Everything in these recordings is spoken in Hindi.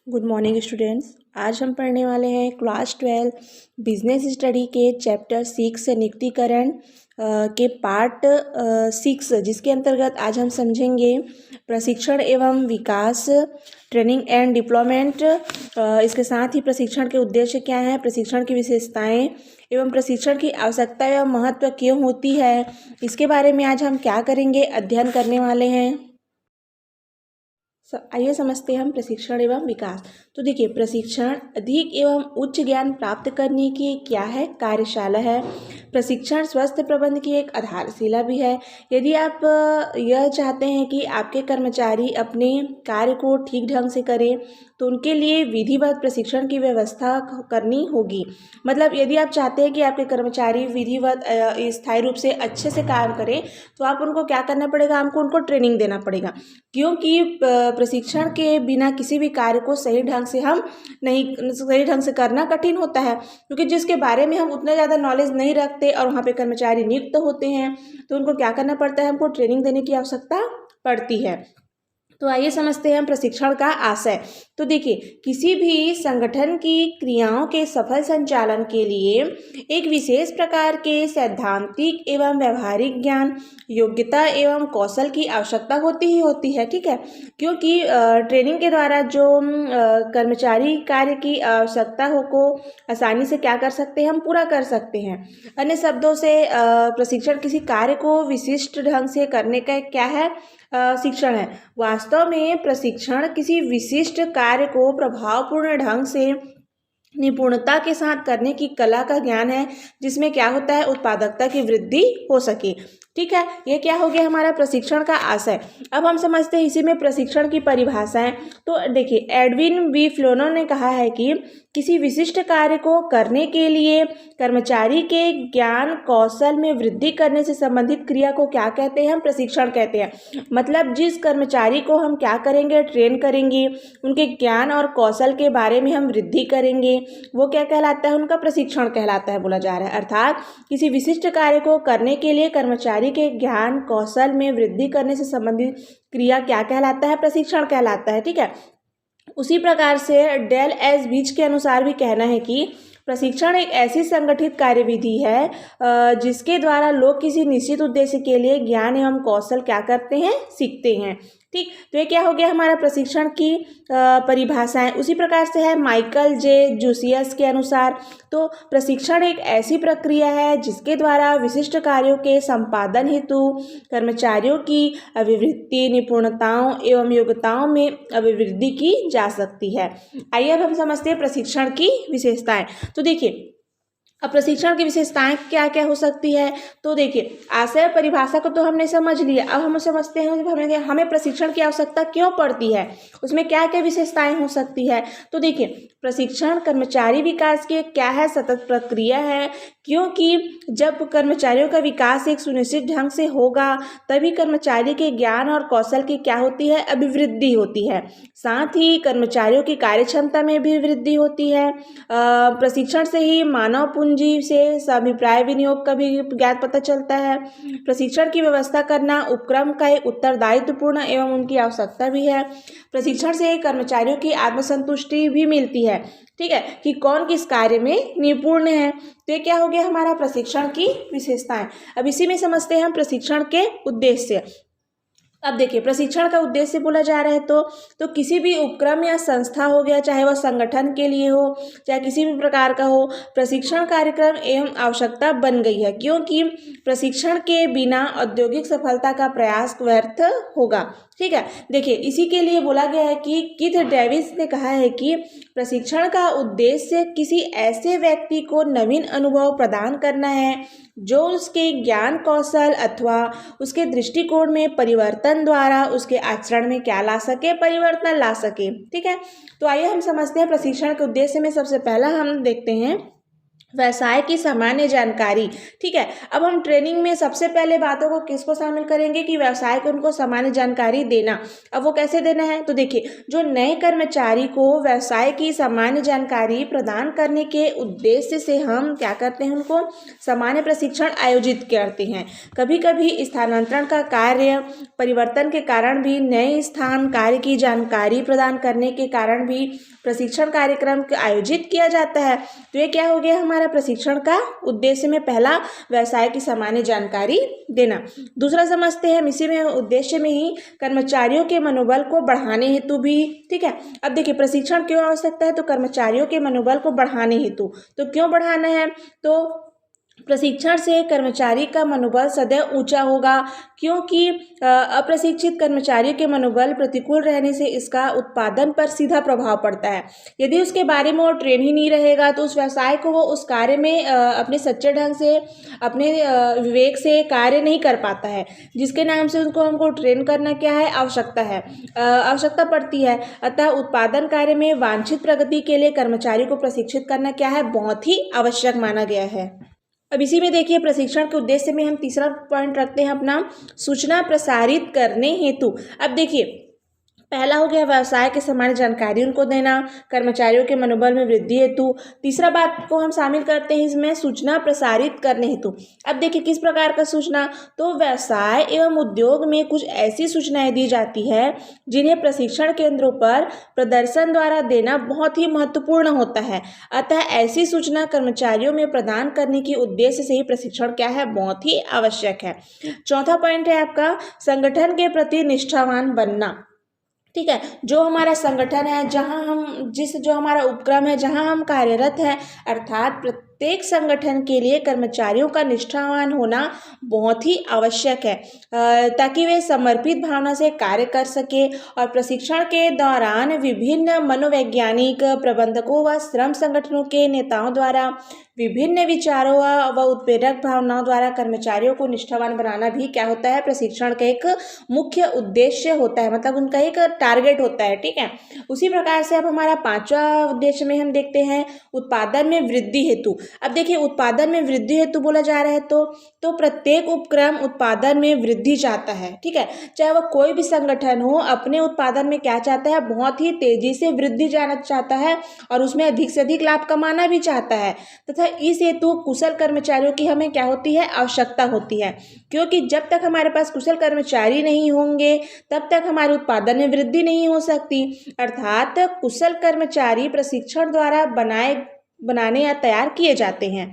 Good morning students. आज हम पढ़ने वाले हैं क्लास 12 बिजनेस स्टडी के चैप्टर 6 से नियुक्तिकरण के पार्ट 6, जिसके अंतर्गत आज हम समझेंगे प्रशिक्षण एवं विकास, ट्रेनिंग एंड डिप्लॉयमेंट। इसके साथ ही प्रशिक्षण के उद्देश्य क्या हैं, प्रशिक्षण की विशेषताएं एवं प्रशिक्षण की आवश्यकता एवं महत्व क्यों होती है, इसके बारे में आज हम क्या करेंगे, अध्ययन करने वाले हैं। आइए समझते हैं हम प्रशिक्षण एवं विकास। तो देखिए, प्रशिक्षण अधिक एवं उच्च ज्ञान प्राप्त करने की क्या है, कार्यशाला है। प्रशिक्षण स्वास्थ्य प्रबंध की एक आधारशिला भी है। यदि आप यह चाहते हैं कि आपके कर्मचारी अपने कार्य को ठीक ढंग से करें तो उनके लिए विधिवत प्रशिक्षण की व्यवस्था करनी होगी। मतलब यदि आप चाहते हैं कि आपके कर्मचारी विधिवत स्थायी रूप से अच्छे से काम करें तो आप उनको क्या करना पड़ेगा, आपको उनको ट्रेनिंग देना पड़ेगा। क्योंकि प्रशिक्षण के बिना किसी भी कार्य को सही ढंग से करना कठिन होता है, क्योंकि जिसके बारे में हम उतना ज़्यादा नॉलेज नहीं रखते और वहाँ पे कर्मचारी नियुक्त होते हैं तो उनको क्या करना पड़ता है, हमको ट्रेनिंग देने की आवश्यकता पड़ती है। तो आइए समझते हैं हम प्रशिक्षण का आशय। तो देखिए, किसी भी संगठन की क्रियाओं के सफल संचालन के लिए एक विशेष प्रकार के सैद्धांतिक एवं व्यवहारिक ज्ञान, योग्यता एवं कौशल की आवश्यकता होती ही होती है। ठीक है, क्योंकि ट्रेनिंग के द्वारा जो कर्मचारी कार्य की आवश्यकता हो को आसानी से क्या कर सकते हैं, हम पूरा कर सकते हैं। अन्य शब्दों से प्रशिक्षण किसी कार्य को विशिष्ट ढंग से करने का क्या है, शिक्षण है। वास्तव में प्रशिक्षण किसी विशिष्ट कार्य को प्रभावपूर्ण ढंग से निपुणता के साथ करने की कला का ज्ञान है, जिसमें क्या होता है, उत्पादकता की वृद्धि हो सके। ठीक है, ये क्या हो गया हमारा प्रशिक्षण का आशय। अब हम समझते हैं इसी में प्रशिक्षण की परिभाषाएं। तो देखिए, एडविन बी फ्लोनो ने कहा है कि किसी विशिष्ट कार्य को करने के लिए कर्मचारी के ज्ञान कौशल में वृद्धि करने से संबंधित क्रिया को क्या कहते हैं, हम प्रशिक्षण कहते हैं। मतलब जिस कर्मचारी को हम क्या करेंगे, ट्रेन करेंगे, उनके ज्ञान और कौशल के बारे में हम वृद्धि करेंगे, वो क्या कहलाता है, उनका प्रशिक्षण कहलाता है, बोला जा रहा है। अर्थात किसी विशिष्ट कार्य को करने के लिए कर्मचारी के ज्ञान कौशल में वृद्धि करने से संबंधित क्रिया क्या कहलाता है, प्रशिक्षण कहलाता है। ठीक है, उसी प्रकार से डेल एस बीच के अनुसार भी कहना है कि प्रशिक्षण एक ऐसी संगठित कार्यविधि है जिसके द्वारा लोग किसी निश्चित उद्देश्य के लिए ज्ञान एवं कौशल क्या करते हैं, सीखते हैं। ठीक, तो ये क्या हो गया हमारा प्रशिक्षण की परिभाषाएं। उसी प्रकार से है माइकल जे जूसियस के अनुसार, तो प्रशिक्षण एक ऐसी प्रक्रिया है जिसके द्वारा विशिष्ट कार्यों के संपादन हेतु कर्मचारियों की अभिवृद्धि, निपुणताओं एवं योग्यताओं में अभिवृद्धि की जा सकती है। आइए अब हम समझते हैं प्रशिक्षण की विशेषताएं। तो देखिए, अब प्रशिक्षण की विशेषताएं क्या क्या हो सकती है। तो देखिए, आशय परिभाषा को तो हमने समझ लिया। अब हम समझते हैं हमें प्रशिक्षण की आवश्यकता क्यों पड़ती है, उसमें क्या क्या विशेषताएं हो सकती है। तो देखिए, प्रशिक्षण कर्मचारी विकास की क्या है, सतत प्रक्रिया है, क्योंकि जब कर्मचारियों का विकास एक सुनिश्चित ढंग से होगा तभी कर्मचारी के ज्ञान और कौशल की क्या होती है, अभिवृद्धि होती है। साथ ही कर्मचारियों की कार्य क्षमता में भी वृद्धि होती है। प्रशिक्षण से ही मानव पूंजी से अभिप्राय विनियोग का भी ज्ञात पता चलता है। प्रशिक्षण की व्यवस्था करना उपक्रम का एक उत्तरदायित्वपूर्ण एवं उनकी आवश्यकता भी है। प्रशिक्षण से कर्मचारियों की आत्मसंतुष्टि भी मिलती है। ठीक है, कि कौन किस कार्य में निपुण है। तो ये क्या हो गया हमारा प्रशिक्षण की विशेषताएं। अब इसी में समझते हैं हम प्रशिक्षण के उद्देश्य। अब देखिए, प्रशिक्षण का उद्देश्य बोला जा रहा है तो किसी भी उपक्रम या संस्था हो गया, चाहे वह संगठन के लिए हो चाहे किसी भी प्रकार का हो, प्रशिक्षण कार्यक्रम एवं आवश्यकता बन गई है, क्योंकि प्रशिक्षण के बिना औद्योगिक सफलता का प्रयास व्यर्थ होगा। ठीक है, देखिए, इसी के लिए बोला गया है कि कीथ डेविस ने कहा है कि प्रशिक्षण का उद्देश्य किसी ऐसे व्यक्ति को नवीन अनुभव प्रदान करना है जो उसके ज्ञान कौशल अथवा उसके दृष्टिकोण में परिवर्तन द्वारा उसके आचरण में क्या ला सके, परिवर्तन ला सके। ठीक है, तो आइए हम समझते हैं प्रशिक्षण के उद्देश्य में। सबसे पहला हम देखते हैं व्यवसाय की सामान्य जानकारी। ठीक है, अब हम ट्रेनिंग में सबसे पहले बातों को किसको शामिल करेंगे कि व्यवसाय को उनको सामान्य जानकारी देना। अब वो कैसे देना है, तो देखिए, जो नए कर्मचारी को व्यवसाय की सामान्य जानकारी प्रदान करने के उद्देश्य से हम क्या करते हैं, उनको सामान्य प्रशिक्षण आयोजित करते हैं। कभी कभी स्थानांतरण का कार्य, परिवर्तन के कारण भी, नए स्थान, कार्य की जानकारी प्रदान करने के कारण भी प्रशिक्षण कार्यक्रम आयोजित किया जाता है। तो ये क्या हो गया, हमारा प्रशिक्षण का उद्देश्य में पहला व्यवसाय की सामान्य जानकारी देना। दूसरा समझते हैं हम इसी में उद्देश्य में ही कर्मचारियों के मनोबल को बढ़ाने हेतु भी। ठीक है, अब देखिए प्रशिक्षण क्यों आवश्यकता है, तो कर्मचारियों के मनोबल को बढ़ाने हेतु। तो क्यों बढ़ाना है, तो प्रशिक्षण से कर्मचारी का मनोबल सदैव ऊंचा होगा, क्योंकि अप्रशिक्षित कर्मचारी के मनोबल प्रतिकूल रहने से इसका उत्पादन पर सीधा प्रभाव पड़ता है। यदि उसके बारे में वो ट्रेन ही नहीं रहेगा तो उस व्यवसाय को वो उस कार्य में अपने सच्चे ढंग से, अपने विवेक से कार्य नहीं कर पाता है, जिसके नाम से उनको हमको ट्रेन करना क्या है, आवश्यकता है, आवश्यकता पड़ती है। अतः उत्पादन कार्य में वांछित प्रगति के लिए कर्मचारी को प्रशिक्षित करना क्या है, बहुत ही आवश्यक माना गया है। अब इसी में देखिए प्रशिक्षण के उद्देश्य में हम तीसरा पॉइंट रखते हैं अपना, सूचना प्रसारित करने हेतु। अब देखिए पहला हो गया व्यवसाय के सामान्य जानकारी उनको देना, कर्मचारियों के मनोबल में वृद्धि हेतु। तीसरा बात को हम शामिल करते हैं इसमें, सूचना प्रसारित करने हेतु। अब देखिए किस प्रकार का सूचना, तो व्यवसाय एवं उद्योग में कुछ ऐसी सूचनाएं दी जाती है जिन्हें प्रशिक्षण केंद्रों पर प्रदर्शन द्वारा देना बहुत ही महत्वपूर्ण होता है। अतः ऐसी सूचना कर्मचारियों में प्रदान करने के उद्देश्य से ही प्रशिक्षण क्या है, बहुत ही आवश्यक है। चौथा पॉइंट है आपका, संगठन के प्रति निष्ठावान बनना। ठीक है, जो हमारा संगठन है, जो हमारा उपक्रम है, जहाँ हम कार्यरत हैं, अर्थात प्रत्येक संगठन के लिए कर्मचारियों का निष्ठावान होना बहुत ही आवश्यक है, ताकि वे समर्पित भावना से कार्य कर सके और प्रशिक्षण के दौरान विभिन्न मनोवैज्ञानिक, प्रबंधकों व श्रम संगठनों के नेताओं द्वारा विभिन्न विचारों व उत्प्रेरक भावनाओं द्वारा कर्मचारियों को निष्ठावान बनाना भी क्या होता है, प्रशिक्षण का एक मुख्य उद्देश्य होता है, मतलब उनका एक टारगेट होता है। ठीक है, उसी प्रकार से अब हमारा पांचवा उद्देश्य में हम देखते हैं उत्पादन में वृद्धि हेतु। अब देखिए उत्पादन में वृद्धि हेतु बोला जा रहा है तो प्रत्येक उपक्रम उत्पादन में वृद्धि चाहता है। ठीक है, चाहे वह कोई भी संगठन हो, अपने उत्पादन में क्या चाहता है, बहुत ही तेजी से वृद्धि जाना चाहता है और उसमें अधिक से अधिक लाभ कमाना भी चाहता है। तथा इस हेतु कुशल कर्मचारियों की हमें क्या होती है, आवश्यकता होती है, क्योंकि जब तक हमारे पास कुशल कर्मचारी नहीं होंगे तब तक हमारे उत्पादन में वृद्धि नहीं हो सकती। अर्थात कुशल कर्मचारी प्रशिक्षण द्वारा बनाने या तैयार किए जाते हैं।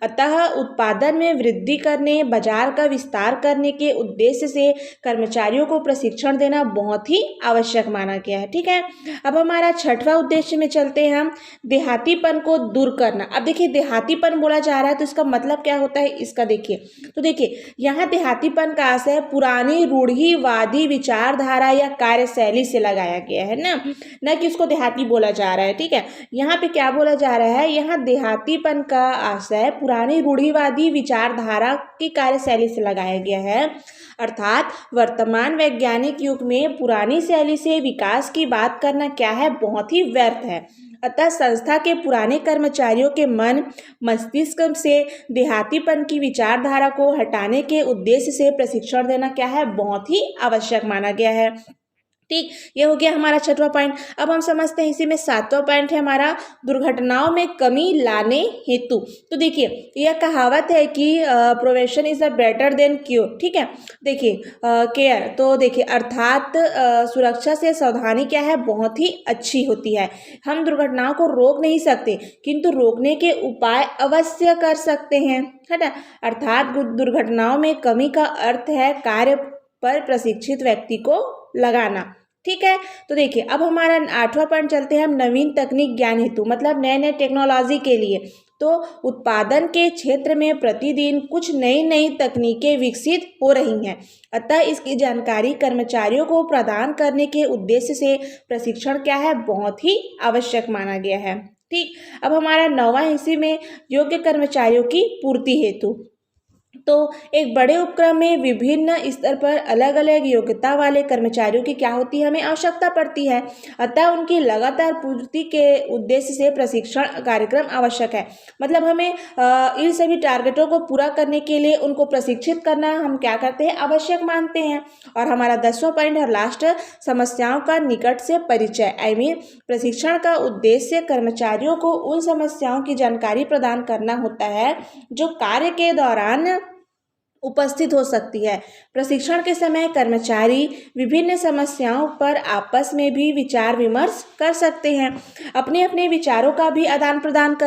अतः उत्पादन में वृद्धि करने, बाजार का विस्तार करने के उद्देश्य से कर्मचारियों को प्रशिक्षण देना बहुत ही आवश्यक माना गया है। ठीक है, अब हमारा छठवां उद्देश्य में चलते हैं हम, देहातीपन को दूर करना। अब देखिए देहातीपन बोला जा रहा है तो इसका मतलब क्या होता है, इसका देखिए, तो देखिए यहाँ देहातीपन का आशय पुरानी रूढ़िवादी विचारधारा या कार्यशैली से लगाया गया है ना, न कि उसको देहाती बोला जा रहा है। ठीक है, यहाँ पे क्या बोला जा रहा है, यहाँ देहातीपन का आशय पुरानी रूढ़िवादी विचारधारा की कार्यशैली से लगाया गया है। अर्थात वर्तमान वैज्ञानिक युग में पुरानी शैली से विकास की बात करना क्या है, बहुत ही व्यर्थ है। अतः संस्था के पुराने कर्मचारियों के मन मस्तिष्क से देहातीपन की विचारधारा को हटाने के उद्देश्य से प्रशिक्षण देना क्या है, बहुत ही आवश्यक माना गया है। ठीक, ये हो गया हमारा छठवां पॉइंट। अब हम समझते हैं इसी में सातवां पॉइंट है हमारा, दुर्घटनाओं में कमी लाने हेतु। तो देखिए यह कहावत है कि prevention is a better than cure. ठीक है, देखिए केयर, तो देखिए अर्थात सुरक्षा से सावधानी क्या है, बहुत ही अच्छी होती है। हम दुर्घटनाओं को रोक नहीं सकते किंतु रोकने के उपाय अवश्य कर सकते हैं, है ना। अर्थात दुर्घटनाओं में कमी का अर्थ है कार्य पर प्रशिक्षित व्यक्ति को लगाना। ठीक है, तो देखिए अब हमारा आठवां पॉइंट चलते हैं हम, नवीन तकनीक ज्ञान हेतु, मतलब नए नए टेक्नोलॉजी के लिए। तो उत्पादन के क्षेत्र में प्रतिदिन कुछ नई नई तकनीकें विकसित हो रही हैं, अतः इसकी जानकारी कर्मचारियों को प्रदान करने के उद्देश्य से प्रशिक्षण क्या है, बहुत ही आवश्यक माना गया है। ठीक, अब हमारा नौवां हिस्से में योग्य कर्मचारियों की पूर्ति हेतु। तो एक बड़े उपक्रम में विभिन्न स्तर पर अलग अलग योग्यता वाले कर्मचारियों की क्या होती है, हमें आवश्यकता पड़ती है। अतः उनकी लगातार पूर्ति के उद्देश्य से प्रशिक्षण कार्यक्रम आवश्यक है। मतलब हमें इन सभी टारगेटों को पूरा करने के लिए उनको प्रशिक्षित करना हम क्या करते हैं, आवश्यक मानते हैं। और हमारा 10वां पॉइंट है लास्ट, समस्याओं का निकट से परिचय। प्रशिक्षण का उद्देश्य कर्मचारियों को उन समस्याओं की जानकारी प्रदान करना होता है जो कार्य के दौरान उपस्थित हो सकती है। प्रशिक्षण के समय कर्मचारी विभिन्न समस्याओं पर आपस में भी विचार विमर्श कर सकते हैं, अपने अपने विचारों का भी आदान प्रदान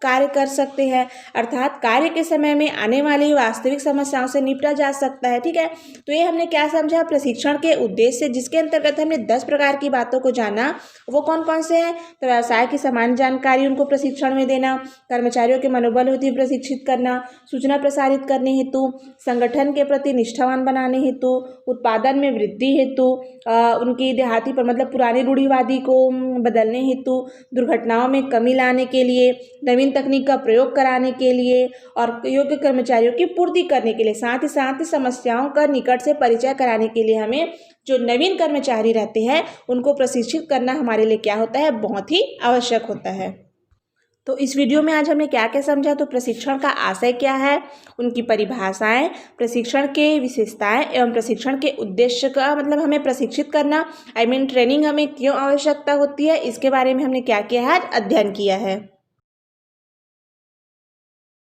कार्य कर सकते हैं, अर्थात कार्य के समय में आने वाली वास्तविक समस्याओं से निपटा जा सकता है। ठीक है, तो ये हमने क्या समझा, प्रशिक्षण के उद्देश्य, जिसके अंतर्गत हमने 10 प्रकार की बातों को जाना। वो कौन कौन से हैं, तो व्यवसाय की सामान्य जानकारी उनको प्रशिक्षण में देना, कर्मचारियों के मनोबल हेतु प्रशिक्षित करना, सूचना प्रसारित करने हेतु, संगठन के प्रति निष्ठावान बनाने हेतु, उत्पादन में वृद्धि हेतु, उनकी देहाती पर मतलब पुरानी रूढ़िवादी को बदलने हेतु, दुर्घटनाओं में कमी लाने के लिए, नवीन तकनीक का प्रयोग कराने के लिए और योग्य कर्मचारियों की पूर्ति करने के लिए, साथ ही समस्याओं का निकट से परिचय कराने के लिए हमें जो नवीन कर्मचारी रहते हैं उनको प्रशिक्षित करना हमारे लिए क्या होता है, बहुत ही आवश्यक होता है। तो इस वीडियो में आज हमने क्या क्या समझा, तो प्रशिक्षण का आशय क्या है, उनकी परिभाषाएं, प्रशिक्षण के विशेषताएं एवं प्रशिक्षण के उद्देश्य का मतलब हमें प्रशिक्षित करना ट्रेनिंग हमें क्यों आवश्यकता होती है, इसके बारे में हमने क्या किया है, आज अध्ययन किया है।